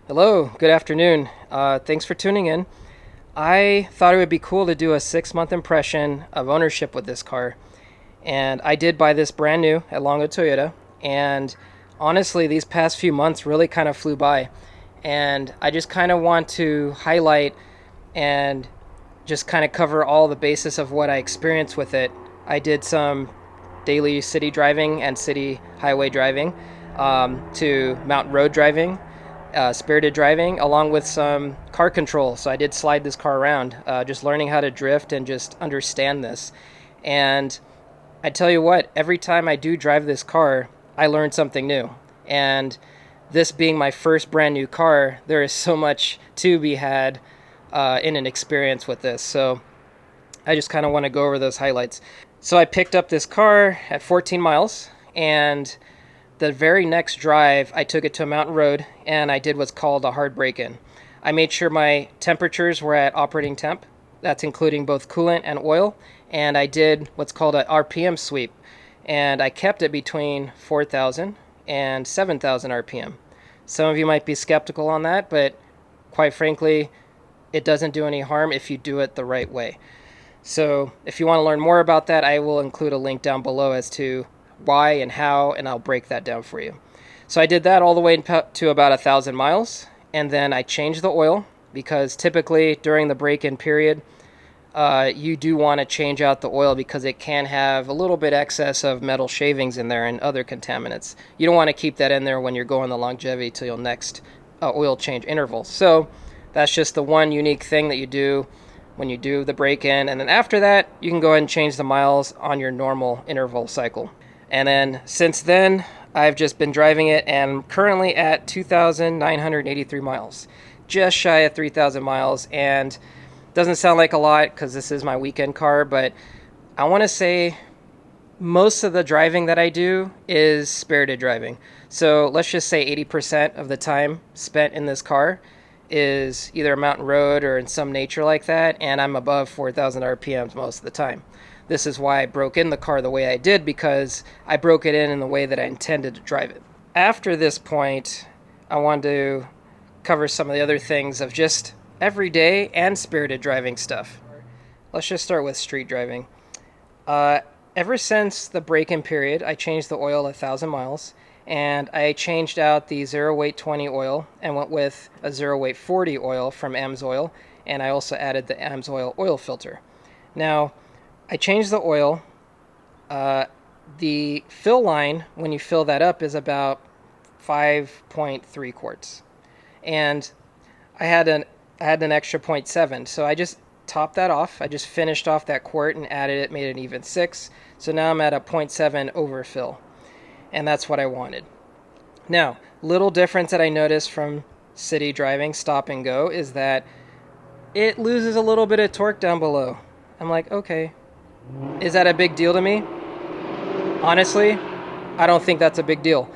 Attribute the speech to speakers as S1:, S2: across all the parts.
S1: Hello, good afternoon. Thanks for tuning in. I thought it would be cool to do a 6 month impression of ownership with this car. And I did buy this brand new at Longo Toyota. And honestly, these past few months really kind of flew by. And I just kind of want to highlight and just kind of cover all the basis of what I experienced with it. I did some daily city driving and city highway driving, to mountain road driving, spirited driving, along with some car control. So I did slide this car around, just learning how to drift and just understand this. And I tell you what, every time I do drive this car, I learn something new. And this being my first brand new car, there is so much to be had in an experience with this. So I just kind of want to go over those highlights. So I picked up this car at 14 miles, and the very next drive, I took it to a mountain road, and I did what's called a hard break-in. I made sure my temperatures were at operating temp. That's including both coolant and oil. And I did what's called an RPM sweep. And I kept it between 4,000 and 7,000 RPM. Some of you might be skeptical on that, but quite frankly, it doesn't do any harm if you do it the right way. So if you want to learn more about that, I will include a link down below as to why and how, and I'll break that down for you. So I did that all the way to about 1,000 miles, and then I changed the oil because typically during the break-in period, you do want to change out the oil because it can have a little bit excess of metal shavings in there and other contaminants. You don't want to keep that in there when you're going the longevity till your next oil change interval. So that's just the one unique thing that you do when you do the break-in, and then after that, you can go ahead and change the miles on your normal interval cycle. And then since then, I've just been driving it, and currently at 2,983 miles, just shy of 3,000 miles, and doesn't sound like a lot because this is my weekend car, but I want to say most of the driving that I do is spirited driving. So let's just say 80% of the time spent in this car is either a mountain road or in some nature like that, and I'm above 4,000 RPMs most of the time. This is why I broke in the car the way I did, because I broke it in the way that I intended to drive it. After this point, I wanted to cover some of the other things of just everyday and spirited driving stuff. Let's just start with street driving. Ever since the break-in period, I changed the oil 1,000 miles, and I changed out the 0 weight 20 oil and went with a 0 weight 40 oil from AMSOIL, and I also added the AMSOIL oil filter. Now, I changed the oil. The fill line, when you fill that up, is about 5.3 quarts. And I had an extra 0.7, so I just topped that off. I just finished off that quart and added it, made it even 6. So now I'm at a 0.7 overfill, and that's what I wanted. Now, little difference that I noticed from city driving, stop and go, is that it loses a little bit of torque down below. I'm like, okay, is that a big deal to me? Honestly, I don't think that's a big deal.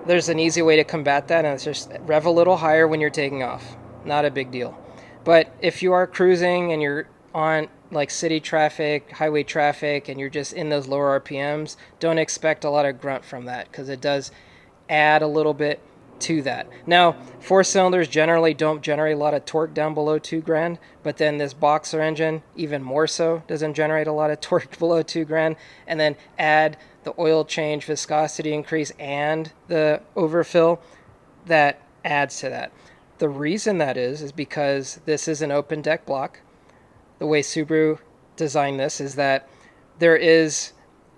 S1: There's an easy way to combat that, and it's just rev a little higher when you're taking off. Not a big deal. But if you are cruising and you're on like city traffic, highway traffic, and you're just in those lower RPMs, don't expect a lot of grunt from that, because it does add a little bit to that. Now, 4-cylinders generally don't generate a lot of torque down below 2 grand, but then this boxer engine, even more so, doesn't generate a lot of torque below 2 grand, and then add the oil change, viscosity increase, and the overfill, that adds to that. The reason that is because this is an open deck block. The way Subaru designed this is that there is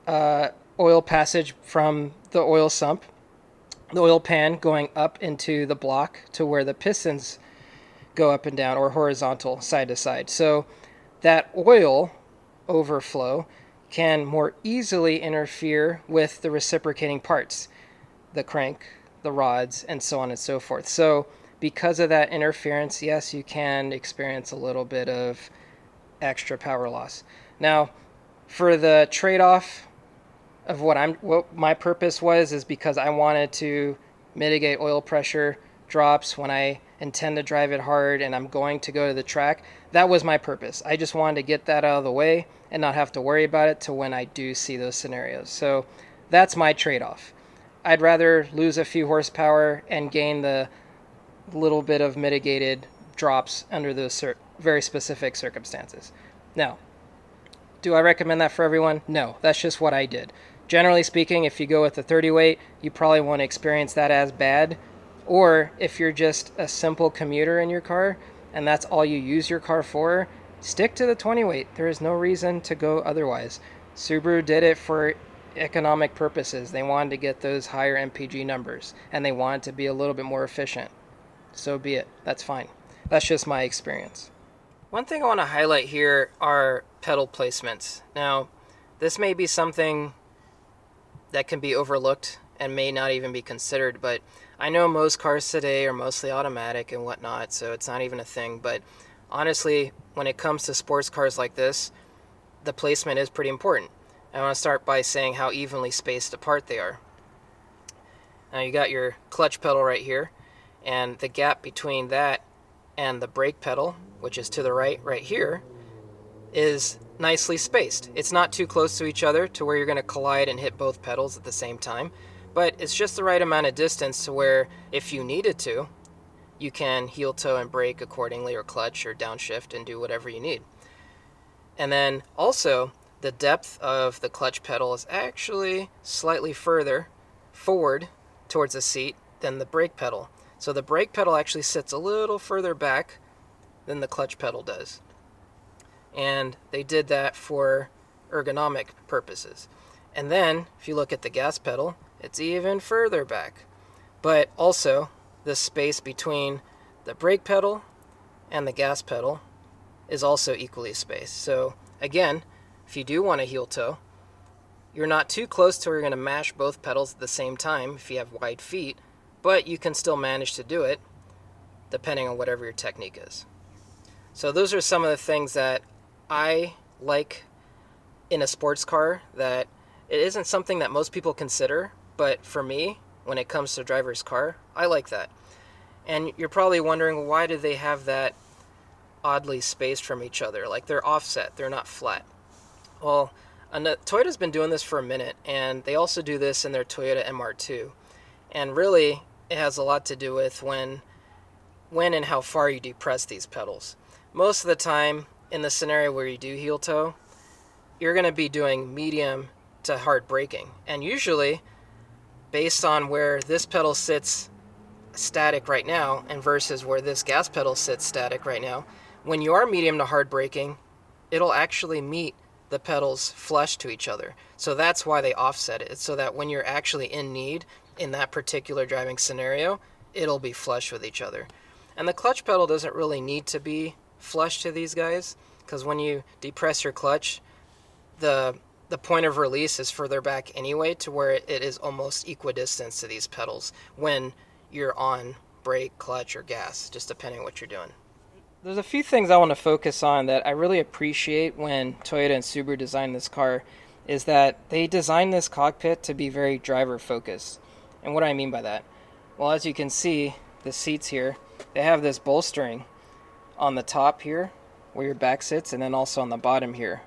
S1: oil passage from the oil sump, the oil pan going up into the block to where the pistons go up and down, or horizontal, side to side. So that oil overflow can more easily interfere with the reciprocating parts, the crank, the rods, and so on and so forth. So because of that interference, yes, you can experience a little bit of extra power loss. Now, for the trade-off of what my purpose was, is because I wanted to mitigate oil pressure drops when I intend to drive it hard and I'm going to go to the track. That was my purpose. I just wanted to get that out of the way and not have to worry about it till when I do see those scenarios. So that's my trade-off. I'd rather lose a few horsepower and gain the little bit of mitigated drops under those very specific circumstances. Now, do I recommend that for everyone? No, that's just what I did. Generally speaking, if you go with the 30 weight, you probably won't experience that as bad. Or if you're just a simple commuter in your car and that's all you use your car for, stick to the 20 weight. There is no reason to go otherwise. Subaru did it for economic purposes. They wanted to get those higher MPG numbers and they wanted to be a little bit more efficient. So be it. That's fine. That's just my experience. One thing I want to highlight here are pedal placements. Now, this may be something that can be overlooked and may not even be considered, but I know most cars today are mostly automatic and whatnot, so it's not even a thing. But honestly, when it comes to sports cars like this, the placement is pretty important. I want to start by saying how evenly spaced apart they are. Now you got your clutch pedal right here, and the gap between that and the brake pedal, which is to the right here, is nicely spaced. It's not too close to each other to where you're going to collide and hit both pedals at the same time, but it's just the right amount of distance to where if you needed to, you can heel toe and brake accordingly, or clutch or downshift and do whatever you need. And then also, the depth of the clutch pedal is actually slightly further forward towards the seat than the brake pedal. So the brake pedal actually sits a little further back than the clutch pedal does. And they did that for ergonomic purposes. And then, if you look at the gas pedal, it's even further back. But also, the space between the brake pedal and the gas pedal is also equally spaced. So again, if you do want to heel toe, you're not too close to where you're going to mash both pedals at the same time if you have wide feet, but you can still manage to do it depending on whatever your technique is. So those are some of the things that I like in a sports car, that it isn't something that most people consider, but for me, when it comes to driver's car, I like that. And you're probably wondering, why do they have that oddly spaced from each other? Like, they're offset, they're not flat. Well, Toyota's been doing this for a minute, and they also do this in their Toyota MR2. And really, it has a lot to do with when and how far you depress these pedals. Most of the time, in the scenario where you do heel toe, you're going to be doing medium to hard braking. And usually, based on where this pedal sits static right now and versus where this gas pedal sits static right now, when you are medium to hard braking, it'll actually meet the pedals flush to each other. So that's why they offset it. It's so that when you're actually in need in that particular driving scenario, it'll be flush with each other. And the clutch pedal doesn't really need to be flush to these guys, because when you depress your clutch, the point of release is further back anyway, to where it is almost equidistant to these pedals when you're on brake, clutch, or gas, just depending on what you're doing. There's a few things I want to focus on that I really appreciate when Toyota and Subaru designed this car, is that they designed this cockpit to be very driver focused. And what do I mean by that? Well, as you can see, the seats here, they have this bolstering on the top here where your back sits, and then also on the bottom here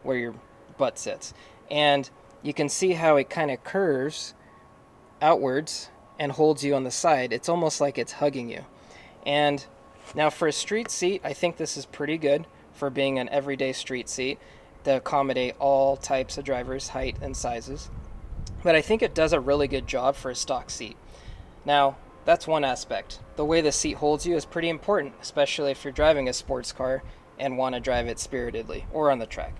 S1: where your butt sits. And you can see how it kind of curves outwards and holds you on the side. It's almost like it's hugging you. And now for a street seat, I think this is pretty good for being an everyday street seat to accommodate all types of drivers, height and sizes. But I think it does a really good job for a stock seat. Now, that's one aspect. The way the seat holds you is pretty important, especially if you're driving a sports car and want to drive it spiritedly or on the track.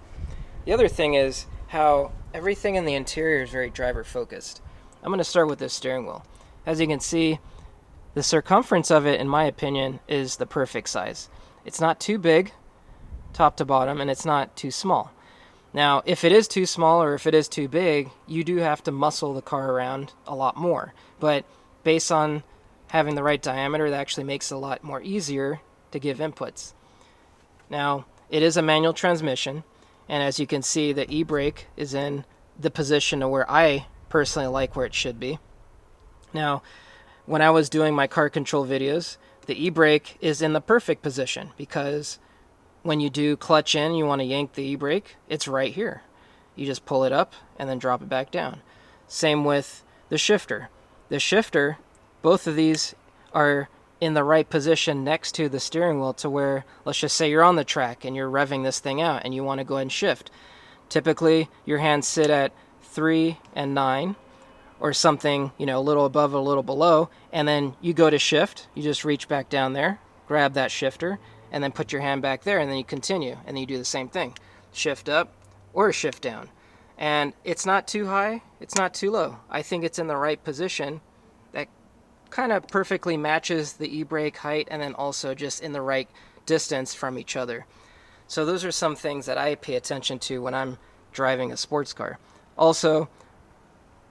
S1: The other thing is how everything in the interior is very driver focused. I'm going to start with this steering wheel. As you can see, the circumference of it, in my opinion, is the perfect size. It's not too big, top to bottom, and it's not too small. Now, if it is too small or if it is too big, you do have to muscle the car around a lot more. But based on having the right diameter, that actually makes it a lot more easier to give inputs. Now, it is a manual transmission, and as you can see, the e-brake is in the position to where I personally like where it should be. Now, when I was doing my car control videos, the e-brake is in the perfect position, because when you do clutch in, you want to yank the e-brake, it's right here. You just pull it up and then drop it back down. Same with the shifter. The shifter, both of these are in the right position next to the steering wheel to where, let's just say you're on the track and you're revving this thing out and you want to go ahead and shift. Typically, your hands sit at 3 and 9 or something, a little above, a little below, and then you go to shift. You just reach back down there, grab that shifter, and then put your hand back there, and then you continue, and then you do the same thing. Shift up or shift down. And it's not too high, it's not too low. I think it's in the right position that kind of perfectly matches the e-brake height and then also just in the right distance from each other. So those are some things that I pay attention to when I'm driving a sports car. Also,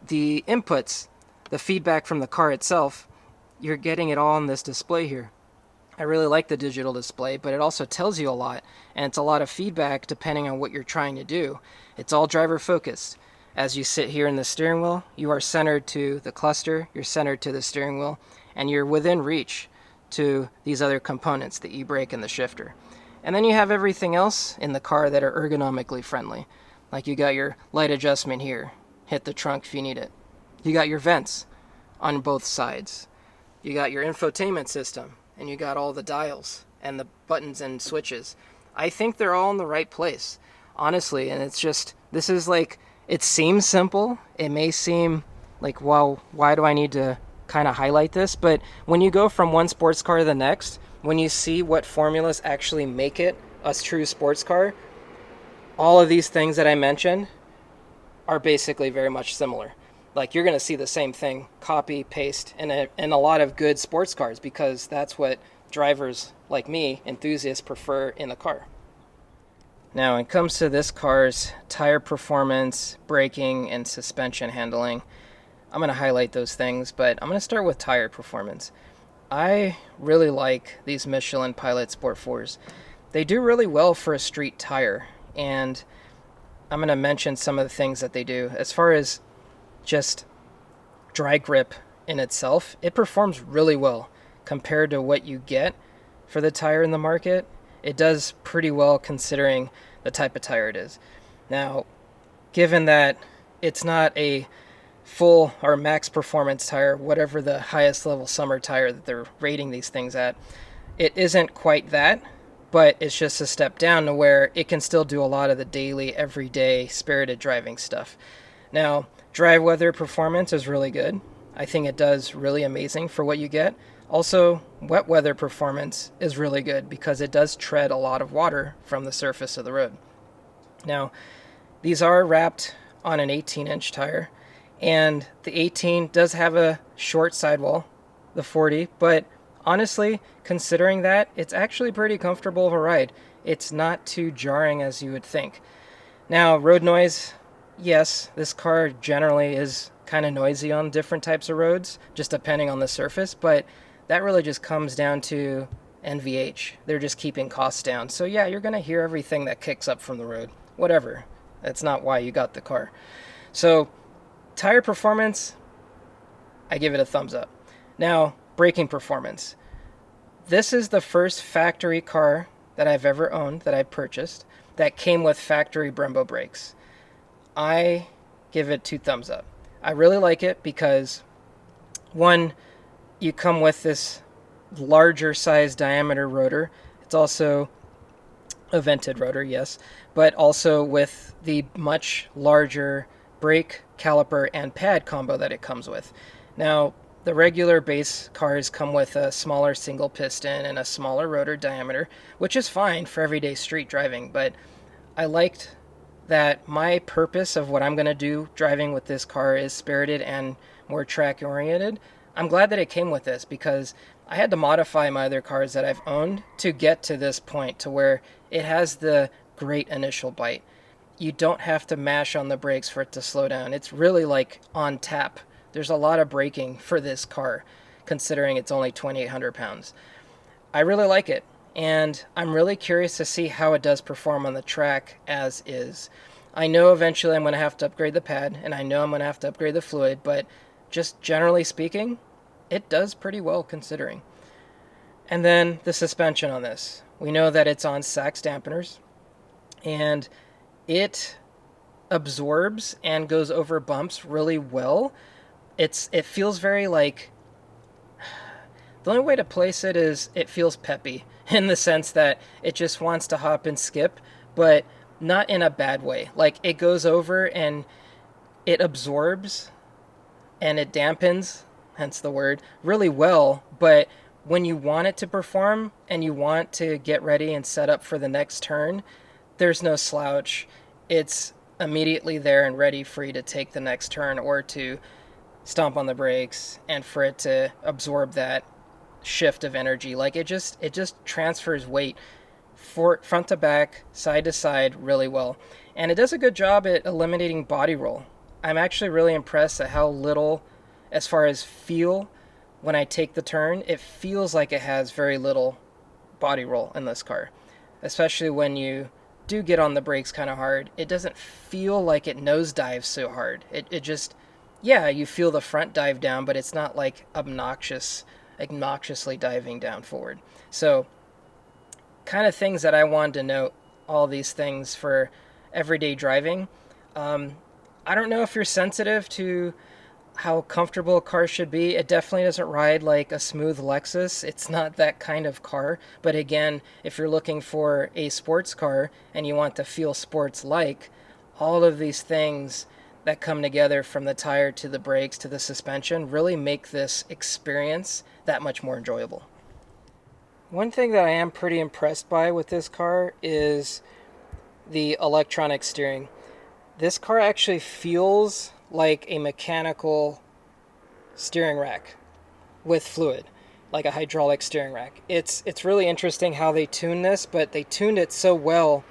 S1: the inputs, the feedback from the car itself, you're getting it all on this display here. I really like the digital display, but it also tells you a lot, and it's a lot of feedback depending on what you're trying to do. It's all driver focused. As you sit here in the steering wheel, you are centered to the cluster, you're centered to the steering wheel, and you're within reach to these other components, the e-brake and the shifter. And then you have everything else in the car that are ergonomically friendly. Like you got your light adjustment here, hit the trunk if you need it. You got your vents on both sides. You got your infotainment system, and you got all the dials and the buttons and switches. I think they're all in the right place, honestly, and it's just, this is like, it seems simple. It may seem like, well, why do I need to kind of highlight this? But when you go from one sports car to the next, when you see what formulas actually make it a true sports car, all of these things that I mentioned are basically very much similar. Like you're going to see the same thing, copy, paste, in a lot of good sports cars because that's what drivers like me, enthusiasts, prefer in a car. Now, when it comes to this car's tire performance, braking, and suspension handling, I'm going to highlight those things, but I'm going to start with tire performance. I really like these Michelin Pilot Sport 4s. They do really well for a street tire, and I'm going to mention some of the things that they do. As far as just dry grip in itself, it performs really well compared to what you get for the tire in the market. It does pretty well considering the type of tire it is. Now, given that it's not a full or max performance tire, whatever the highest level summer tire that they're rating these things at, it isn't quite that, but it's just a step down to where it can still do a lot of the daily, everyday, spirited driving stuff. Now, dry weather performance is really good. I think it does really amazing for what you get. Also, wet weather performance is really good because it does tread a lot of water from the surface of the road. Now, these are wrapped on an 18-inch tire, and the 18 does have a short sidewall, the 40, but honestly, considering that, it's actually pretty comfortable of a ride. It's not too jarring as you would think. Now, road noise, yes, this car generally is kind of noisy on different types of roads, just depending on the surface, but that really just comes down to NVH. They're just keeping costs down. So yeah, you're going to hear everything that kicks up from the road. Whatever. That's not why you got the car. So tire performance, I give it a thumbs up. Now, braking performance. This is the first factory car that I've ever owned, that I purchased, that came with factory Brembo brakes. I give it 2 thumbs up. I really like it because, one, you come with this larger size diameter rotor. It's also a vented rotor, yes, but also with the much larger brake, caliper, and pad combo that it comes with. Now, the regular base cars come with a smaller single piston and a smaller rotor diameter, which is fine for everyday street driving, but I liked that my purpose of what I'm going to do driving with this car is spirited and more track oriented. I'm glad that it came with this because I had to modify my other cars that I've owned to get to this point to where it has the great initial bite. You don't have to mash on the brakes for it to slow down. It's really like on tap. There's a lot of braking for this car considering it's only 2,800 pounds. I really like it, and I'm really curious to see how it does perform on the track as is. I know eventually I'm going to have to upgrade the pad, and I know I'm going to have to upgrade the fluid, but just generally speaking, it does pretty well considering. And then the suspension on this. We know that it's on Sachs dampeners, and it absorbs and goes over bumps really well. It feels very like The only way to place it is it feels peppy in the sense that it just wants to hop and skip, but not in a bad way. Like it goes over and it absorbs and it dampens, hence the word, really well. But when you want it to perform and you want to get ready and set up for the next turn, there's no slouch. It's immediately there and ready for you to take the next turn or to stomp on the brakes and for it to absorb that shift of energy. Like it just transfers weight front to back, side to side really well. And it does a good job at eliminating body roll. I'm actually really impressed at how little, as far as feel, when I take the turn, it feels like it has very little body roll in this car. Especially when you do get on the brakes kind of hard. It doesn't feel like it nosedives so hard. It just, yeah, you feel the front dive down, but it's not like obnoxiously diving down forward. So kind of things that I wanted to note, all these things for everyday driving. I don't know if you're sensitive to how comfortable a car should be. It definitely doesn't ride like a smooth Lexus. It's not that kind of car. But again, if you're looking for a sports car and you want to feel sports-like, all of these things that come together from the tire to the brakes to the suspension really make this experience that much more enjoyable. One thing that I am pretty impressed by with this car is the electronic steering. This car actually feels like a mechanical steering rack with fluid, like a hydraulic steering rack. It's really interesting how they tune this, but they tuned it so well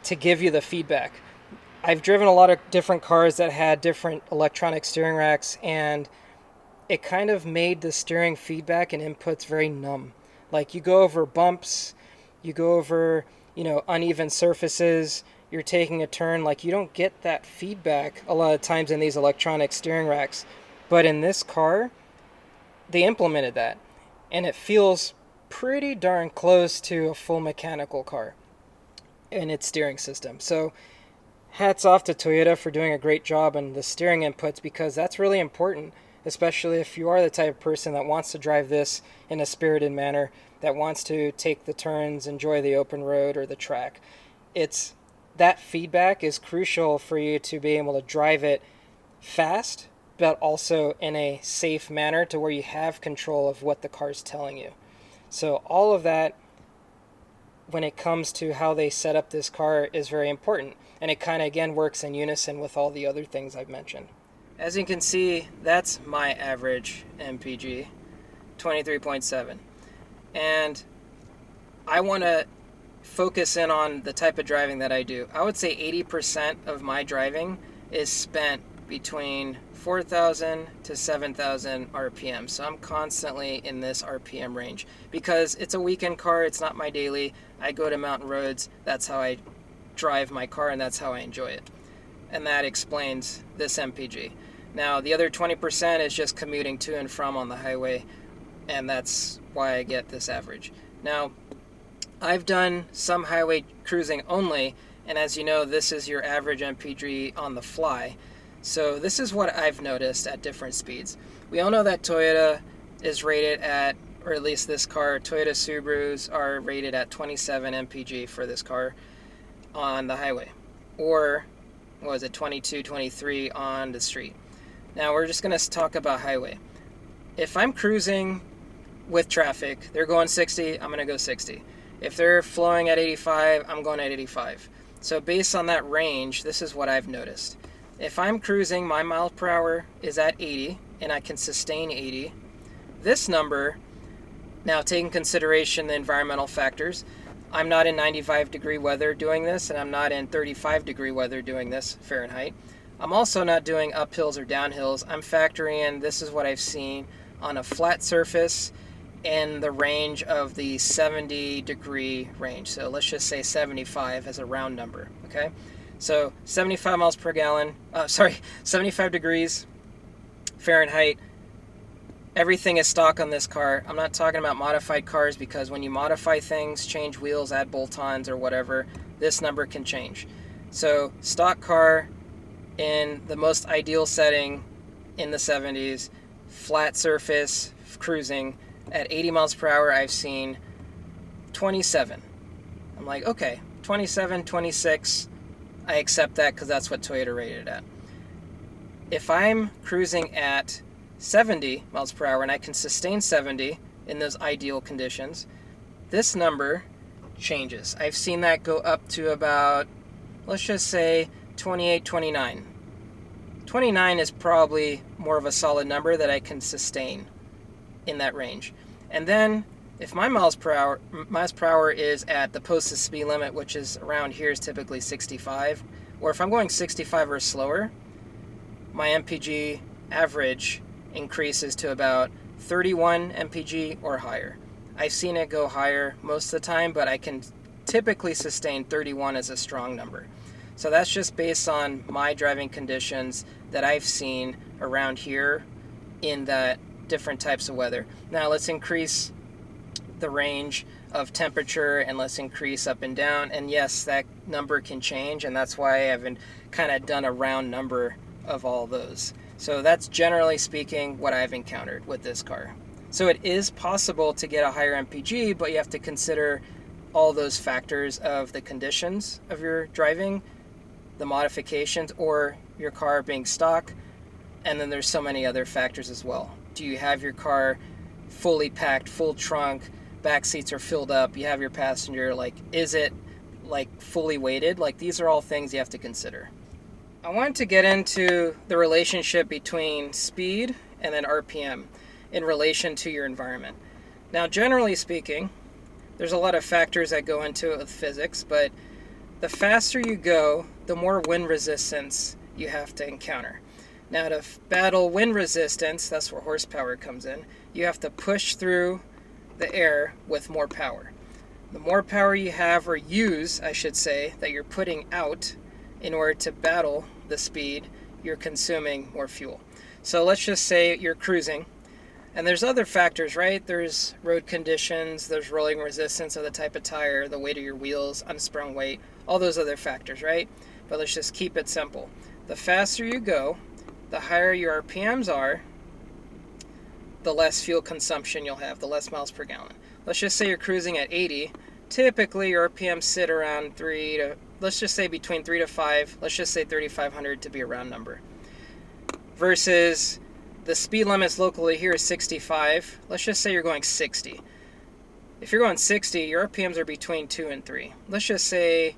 S1: to give you the feedback. I've driven a lot of different cars that had different electronic steering racks, and it kind of made the steering feedback and inputs very numb. Like you go over bumps, you go over, uneven surfaces, you're taking a turn, like you don't get that feedback a lot of times in these electronic steering racks. But in this car, they implemented that, and it feels pretty darn close to a full mechanical car in its steering system. So hats off to Toyota for doing a great job on the steering inputs, because that's really important, especially if you are the type of person that wants to drive this in a spirited manner, that wants to take the turns, enjoy the open road or the track. That feedback is crucial for you to be able to drive it fast, but also in a safe manner to where you have control of what the car's telling you. So all of that, when it comes to how they set up this car, is very important. And it kind of, again, works in unison with all the other things I've mentioned. As you can see, that's my average MPG, 23.7. And I want to focus in on the type of driving that I do. I would say 80% of my driving is spent between 4,000 to 7,000 RPM. So I'm constantly in this RPM range because it's a weekend car. It's not my daily. I go to mountain roads. That's how I drive my car, and that's how I enjoy it. And that explains this MPG. Now, the other 20% is just commuting to and from on the highway, and that's why I get this average. Now, I've done some highway cruising only, and as you know, this is your average MPG on the fly. So this is what I've noticed at different speeds. We all know that Toyota is rated at, or at least this car, Toyota Subarus are rated at 27 MPG for this car on the highway. Or, what was it, 22, 23 on the street. Now we're just going to talk about highway. If I'm cruising with traffic, they're going 60, I'm going to go 60. If they're flowing at 85, I'm going at 85. So based on that range, this is what I've noticed. If I'm cruising, my miles per hour is at 80, and I can sustain 80. This number, now taking consideration the environmental factors, I'm not in 95-degree weather doing this, and I'm not in 35-degree weather doing this, Fahrenheit. I'm also not doing uphills or downhills. I'm factoring in, this is what I've seen on a flat surface in the range of the 70-degree range. So let's just say 75 as a round number, okay? So 75 miles per gallon, 75 degrees Fahrenheit. Everything is stock on this car. I'm not talking about modified cars, because when you modify things, change wheels, add bolt-ons or whatever, this number can change. So stock car in the most ideal setting in the 70s, flat surface cruising at 80 miles per hour, I've seen 27. I'm like, okay, 27, 26, I accept that because that's what Toyota rated it at. If I'm cruising at 70 miles per hour and I can sustain 70 in those ideal conditions, this number changes. I've seen that go up to about, let's just say 28, 29. 29 is probably more of a solid number that I can sustain in that range. And then if my miles per hour is at the posted speed limit, which is around here is typically 65, or if I'm going 65 or slower, my MPG average increases to about 31 MPG or higher. I've seen it go higher most of the time, but I can typically sustain 31 as a strong number. So that's just based on my driving conditions that I've seen around here in the different types of weather. Now let's increase the range of temperature and let's increase up and down. And yes, that number can change, and that's why I haven't kind of done a round number of all those. So that's generally speaking what I've encountered with this car. So it is possible to get a higher MPG, but you have to consider all those factors of the conditions of your driving, the modifications, or your car being stock, and then there's so many other factors as well. Do you have your car fully packed, full trunk, back seats are filled up, you have your passenger, like, is it like fully weighted? Like, these are all things you have to consider. I wanted to get into the relationship between speed and then RPM in relation to your environment. Now, generally speaking, there's a lot of factors that go into it with physics, but the faster you go, the more wind resistance you have to encounter. Now, to battle wind resistance, that's where horsepower comes in, you have to push through the air with more power. The more power you have, or use, I should say, that you're putting out in order to battle the speed, you're consuming more fuel. So let's just say you're cruising, and there's other factors, right? There's road conditions, there's rolling resistance of the type of tire, the weight of your wheels, unsprung weight, all those other factors, right? But let's just keep it simple. The faster you go, the higher your RPMs are, the less fuel consumption you'll have, the less miles per gallon. Let's just say you're cruising at 80. Typically, your RPMs sit around let's just say between 3 to 5. Let's just say 3,500 to be a round number. Versus the speed limits locally here is 65. Let's just say you're going 60. If you're going 60, your RPMs are between 2 and 3. Let's just say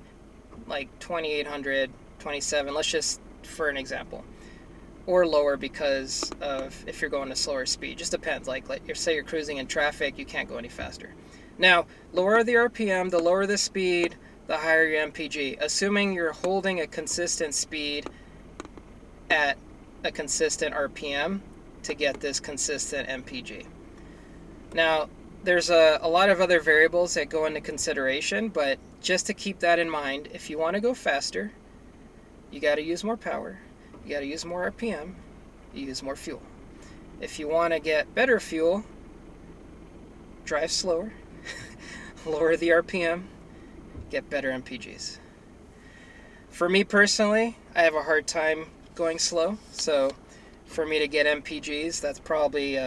S1: like 2,800, 27. Let's just, for an example. Or lower because of if you're going a slower speed. Just depends. Like say you're cruising in traffic, you can't go any faster. Now, lower the RPM, the lower the speed, the higher your MPG. Assuming you're holding a consistent speed at a consistent RPM to get this consistent MPG. Now, there's a lot of other variables that go into consideration, but just to keep that in mind, if you want to go faster, you got to use more power. You got to use more RPM, you use more fuel. If you want to get better fuel, drive slower, lower the RPM, get better MPGs. For me personally, I have a hard time going slow, so for me to get MPGs, that's probably,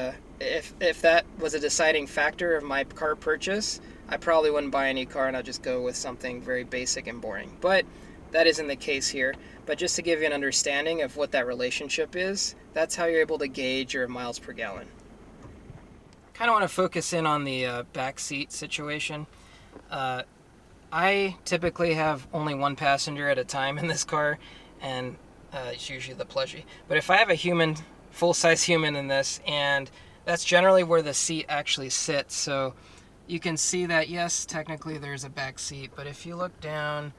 S1: if that was a deciding factor of my car purchase, I probably wouldn't buy any car and I'd just go with something very basic and boring. But that isn't the case here. But just to give you an understanding of what that relationship is, that's how you're able to gauge your miles per gallon. Kind of want to focus in on the back seat situation. I typically have only one passenger at a time in this car, and it's usually the plushie. But if I have a human, full-size human in this, and that's generally where the seat actually sits, so you can see that, yes, technically there's a back seat, but if you look down,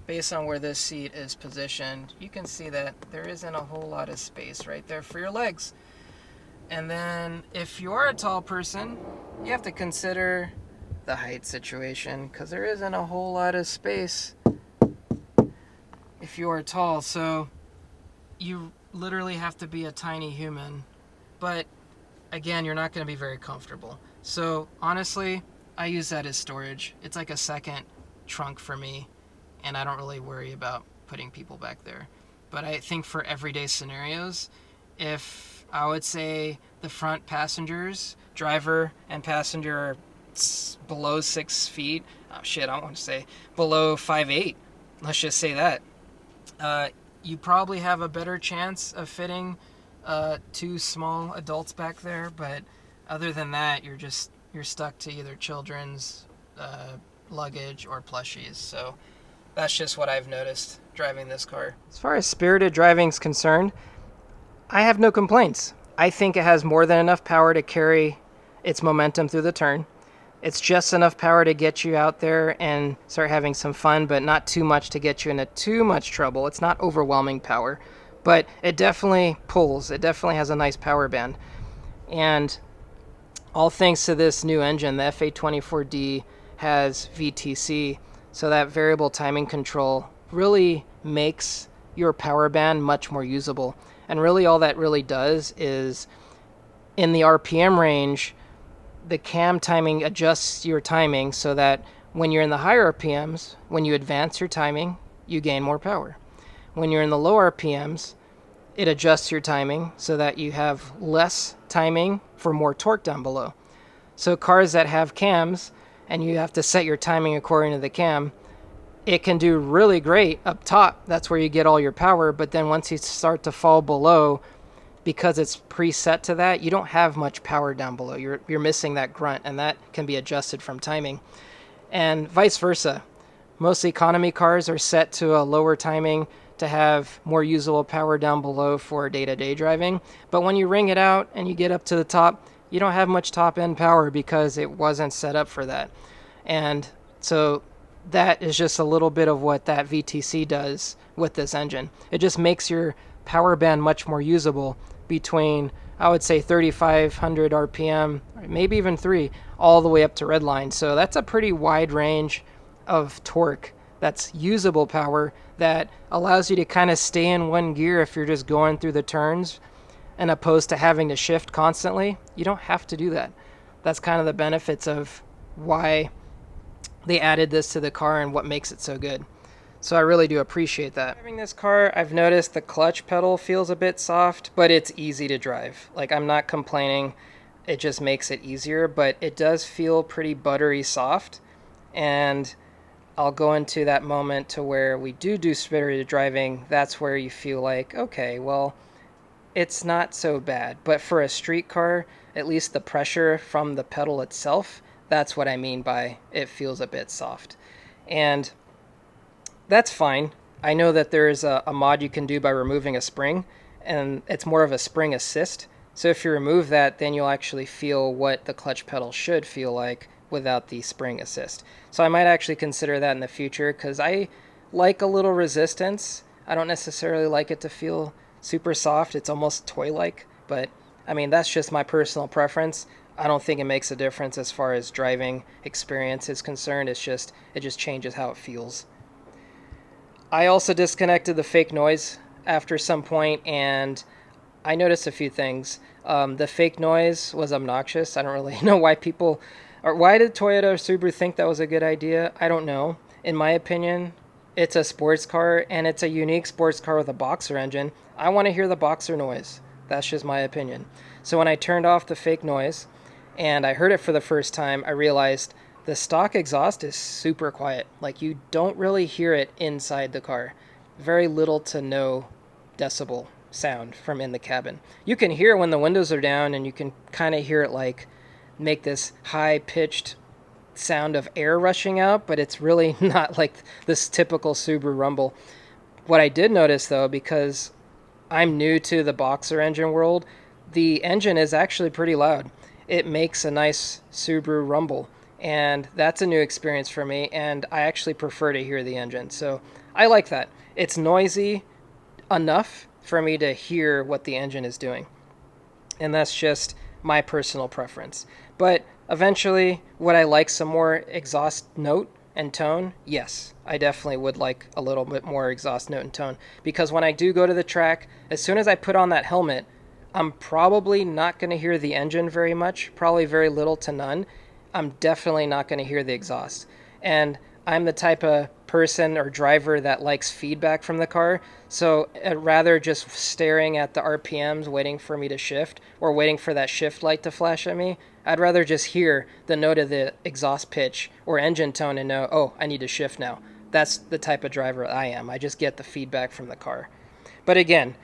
S1: based on where this seat is positioned, you can see that there isn't a whole lot of space right there for your legs. And then if you're a tall person, you have to consider the height situation, because there isn't a whole lot of space if you are tall. So you literally have to be a tiny human, but again, you're not going to be very comfortable. So honestly, I use that as storage. It's like a second trunk for me, and I don't really worry about putting people back there. But I think for everyday scenarios, if I would say the front passengers, driver and passenger, are below 6 feet. Oh shit, I don't want to say below 5'8". Let's just say that. You probably have a better chance of fitting two small adults back there, but other than that, you're stuck to either children's luggage or plushies. So that's just what I've noticed driving this car. As far as spirited driving is concerned, I have no complaints. I think it has more than enough power to carry its momentum through the turn. It's just enough power to get you out there and start having some fun, but not too much to get you into too much trouble. It's not overwhelming power, but it definitely pulls. It definitely has a nice power band. And all thanks to this new engine, the FA24D has VTC, so that variable timing control really makes your power band much more usable. And really all that really does is, in the RPM range, the cam timing adjusts your timing so that when you're in the higher RPMs, when you advance your timing, you gain more power. When you're in the low RPMs, it adjusts your timing so that you have less timing for more torque down below. So cars that have cams and you have to set your timing according to the cam, it can do really great up top. That's where you get all your power. But then once you start to fall below, because it's preset to that, you don't have much power down below. You're missing that grunt, and that can be adjusted from timing. And vice versa. Most economy cars are set to a lower timing to have more usable power down below for day-to-day driving. But when you ring it out and you get up to the top, you don't have much top-end power because it wasn't set up for that. And so that is just a little bit of what that VTC does with this engine. It just makes your power band much more usable between, I would say, 3,500 RPM, maybe even 3, all the way up to redline. So that's a pretty wide range of torque. That's usable power that allows you to kind of stay in one gear if you're just going through the turns, and opposed to having to shift constantly. You don't have to do that. That's kind of the benefits of why they added this to the car and what makes it so good. So I really do appreciate that. Driving this car, I've noticed the clutch pedal feels a bit soft, but it's easy to drive. Like, I'm not complaining. It just makes it easier, but it does feel pretty buttery soft. And I'll go into that moment to where we do spirited driving. That's where you feel like, okay, well, it's not so bad. But for a street car, at least the pressure from the pedal itself, that's what I mean by it feels a bit soft. And that's fine. I know that there is a mod you can do by removing a spring, and it's more of a spring assist. So if you remove that, then you'll actually feel what the clutch pedal should feel like without the spring assist. So I might actually consider that in the future, because I like a little resistance. I don't necessarily like it to feel super soft. It's almost toy-like, but I mean, that's just my personal preference. I don't think it makes a difference as far as driving experience is concerned. It just changes how it feels. I also disconnected the fake noise after some point, and I noticed a few things. The fake noise was obnoxious. I don't really know why people, or why did Toyota or Subaru think that was a good idea? I don't know. In my opinion, it's a sports car, and it's a unique sports car with a boxer engine. I want to hear the boxer noise. That's just my opinion. So when I turned off the fake noise and I heard it for the first time, I realized the stock exhaust is super quiet. Like, you don't really hear it inside the car. Very little to no decibel sound from in the cabin. You can hear when the windows are down, and you can kind of hear it like make this high-pitched sound of air rushing out, but it's really not like this typical Subaru rumble. What I did notice, though, because I'm new to the boxer engine world, the engine is actually pretty loud. It makes a nice Subaru rumble, and that's a new experience for me, and I actually prefer to hear the engine. So I like that. It's noisy enough for me to hear what the engine is doing, and that's just my personal preference. But eventually, would I like some more exhaust note and tone? Yes, I definitely would like a little bit more exhaust note and tone, because when I do go to the track, as soon as I put on that helmet, I'm probably not going to hear the engine very much, probably very little to none. I'm definitely not going to hear the exhaust. And I'm the type of person or driver that likes feedback from the car. So rather just staring at the RPMs, waiting for me to shift or waiting for that shift light to flash at me, I'd rather just hear the note of the exhaust pitch or engine tone and know, oh, I need to shift now. That's the type of driver I am. I just get the feedback from the car. But again,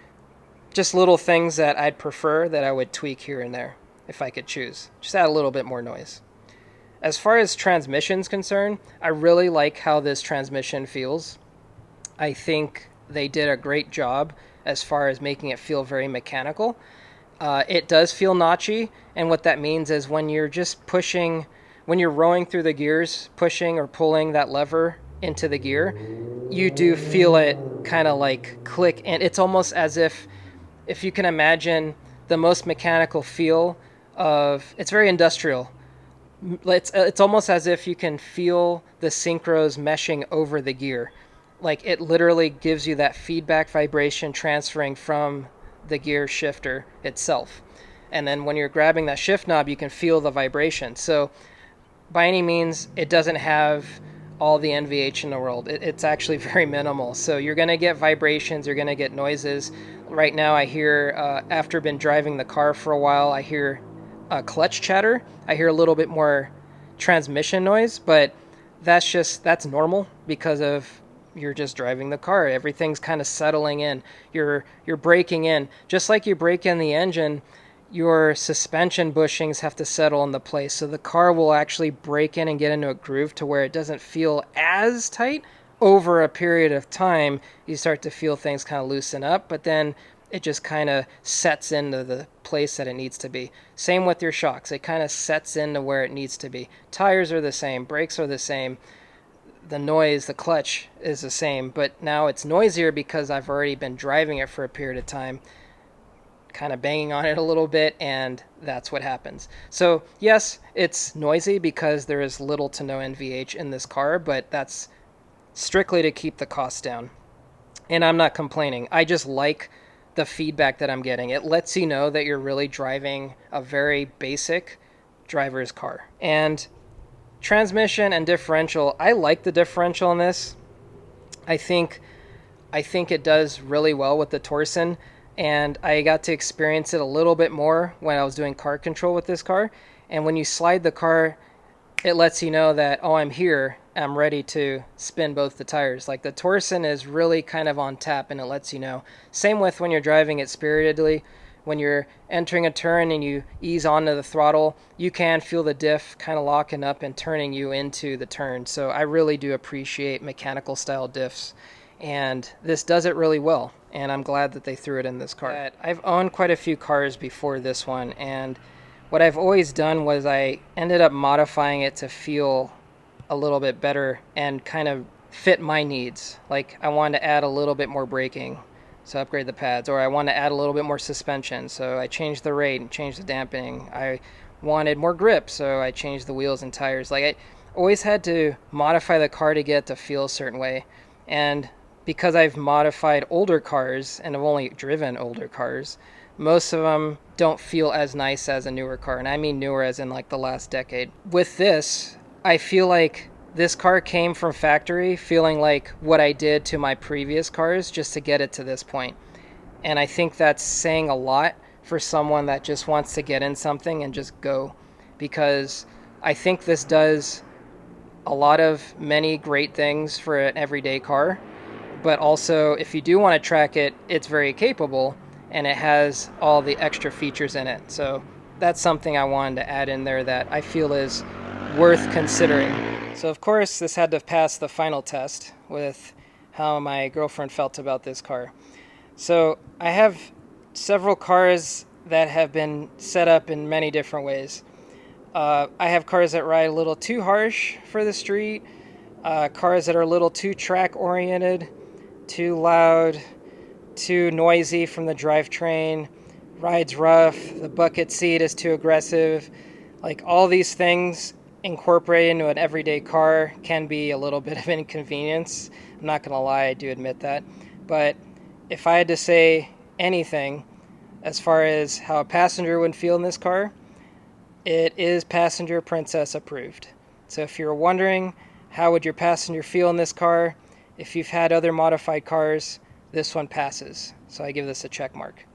S1: just little things that I'd prefer that I would tweak here and there if I could choose. Just add a little bit more noise. As far as transmission's concerned, I really like how this transmission feels. I think they did a great job as far as making it feel very mechanical. It does feel notchy, and what that means is when you're just pushing, when you're rowing through the gears, pushing or pulling that lever into the gear, you do feel it kind of like click, and it's almost as if you can imagine the most mechanical feel of, it's very industrial. It's almost as if you can feel the synchros meshing over the gear. Like it literally gives you that feedback vibration transferring from the gear shifter itself. And then when you're grabbing that shift knob, you can feel the vibration. So by any means, it doesn't have all the NVH in the world. It's actually very minimal. So you're going to get vibrations, you're going to get noises. Right now I hear, after been driving the car for a while, I hear clutch chatter. I hear a little bit more transmission noise, but that's normal because of you're just driving the car. Everything's kind of settling in. You're braking in. Just like you brake in the engine, your suspension bushings have to settle into place. So the car will actually brake in and get into a groove to where it doesn't feel as tight. Over a period of time, you start to feel things kind of loosen up, but then it just kind of sets into the place that it needs to be. Same with your shocks. It kind of sets into where it needs to be. Tires are the same. Brakes are the same. The noise, the clutch is the same. But now it's noisier because I've already been driving it for a period of time, kind of banging on it a little bit, and that's what happens. So yes, it's noisy because there is little to no NVH in this car, but that's strictly to keep the cost down. And I'm not complaining. I just like the feedback that I'm getting. It lets you know that you're really driving a very basic driver's car. And transmission and differential, I like the differential in this. I think it does really well with the Torsen, and I got to experience it a little bit more when I was doing car control with this car. And when you slide the car, it lets you know that, oh, I'm here, I'm ready to spin both the tires. Like the Torsen is really kind of on tap, and it lets you know. Same with when you're driving it spiritedly. When you're entering a turn and you ease onto the throttle, you can feel the diff kind of locking up and turning you into the turn. So I really do appreciate mechanical style diffs, and this does it really well, and I'm glad that they threw it in this car. I've owned quite a few cars before this one, and what I've always done was I ended up modifying it to feel a little bit better and kind of fit my needs. Like I wanted to add a little bit more braking, so upgrade the pads, or I want to add a little bit more suspension, so I changed the rate and changed the dampening. I wanted more grip, so I changed the wheels and tires. Like I always had to modify the car to get it to feel a certain way. And because I've modified older cars and I've only driven older cars, most of them don't feel as nice as a newer car. And I mean newer as in like the last decade. With this, I feel like this car came from factory feeling like what I did to my previous cars just to get it to this point. And I think that's saying a lot for someone that just wants to get in something and just go, because I think this does a lot of many great things for an everyday car. But also, if you do want to track it, it's very capable, and it has all the extra features in it. So that's something I wanted to add in there that I feel is worth considering. So of course, this had to pass the final test with how my girlfriend felt about this car. So I have several cars that have been set up in many different ways. I have cars that ride a little too harsh for the street, cars that are a little too track oriented, too loud, too noisy from the drivetrain, rides rough, the bucket seat is too aggressive. Like all these things incorporated into an everyday car can be a little bit of an inconvenience. I'm not going to lie, I do admit that. But if I had to say anything as far as how a passenger would feel in this car, it is passenger princess approved. So if you're wondering how would your passenger feel in this car, If you've had other modified cars, this one passes. So I give this a check mark.